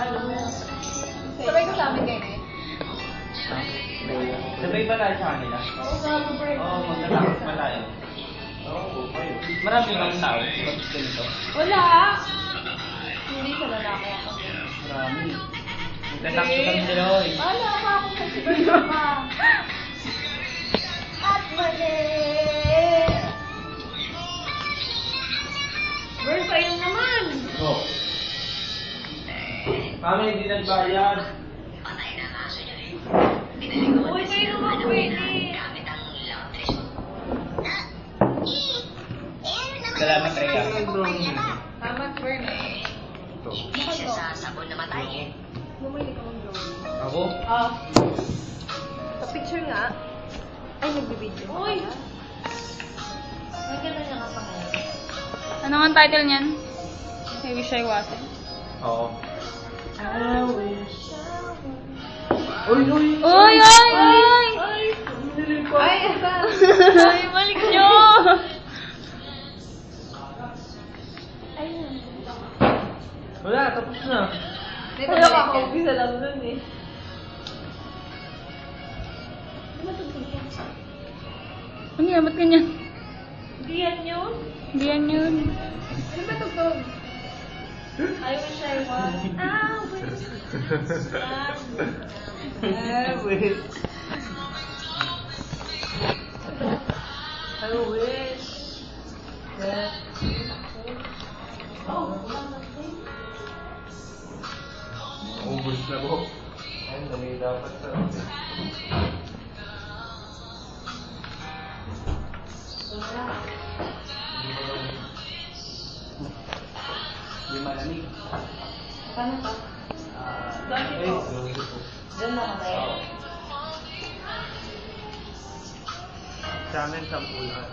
Sabay ko sa amin kayo eh. Sabay ba tayo sa kanila? Oo, sa birthday. Oo, magkatapos pa tayo. Oo, kayo. Marami kang tao. Ba't ganito? Wala! Hindi sa lalaki ako. Marami. Magkatapos kami sila, oy. Wala pa ako sa birthday pa. At mali! Birthday yun naman! Oo. Kami hindi nagbayad. Uy, kayo naman pwede. Salamat, Rhea. Tama, birthday. Sabon na matay. Bumili ka ng drone. Ako? Sa picture nga. Ay, nagbibideo. Uy! Ang ganda niya ka pa ngayon. Ano nga ang title niyan? I wish I wasn't. Oo. I wish. Uy, uy! Uy, ay, ay! Ay, ito. Ay, balik nyo! Wala, tapos na. Wala ka ako. Isa lang dun eh. Ano yan? Ba't ganyan? Hindi yan yun. Hindi yan yun. Ano ba tugtog? I wish I was. Wait. I wish that Ubus na po. Ay, dami dapat sa Hindi malamig. Paano pa? Dami po. Diyan na ka tayo. Sa amin, 10 lang.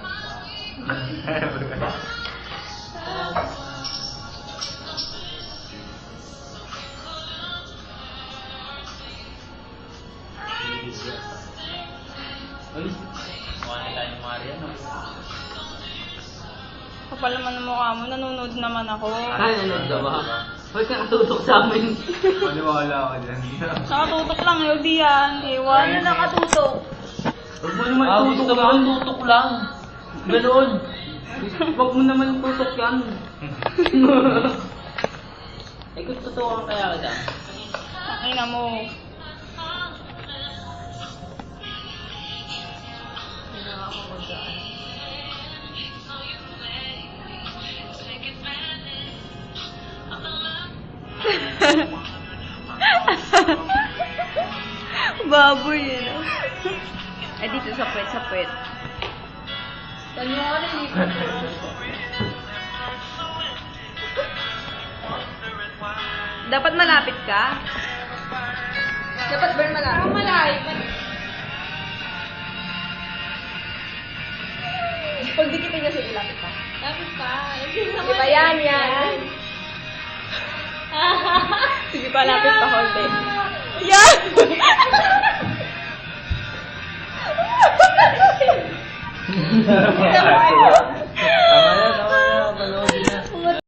Uy, mukha na tayong Marian, no? Kapal naman ang mukha mo. Nanonood naman ako. Ay, nanonood ka ba? Huwag ka natutok sa amin. Maniwala ka dyan. Nakatutok lang yun, di yan. Ewan. Ano nakatutok? Huwag mo naman tutok lang. Tutok lang. Ganoon. Huwag mo naman tutok yan. Eh, kung tutukan kaya ka dyan. Pakina mo. Baboy yun. Eh, dito sa puwet, sa puwet. Tanyo ka na hindi ko. Dapat malapit ka. Dapat ba malapit? Parang malayo. Pag dikitin niya siya, ilapit pa. Lapit pa. Di ba yan, yan? Sige pa, lapit pa konti. Yan! Yan!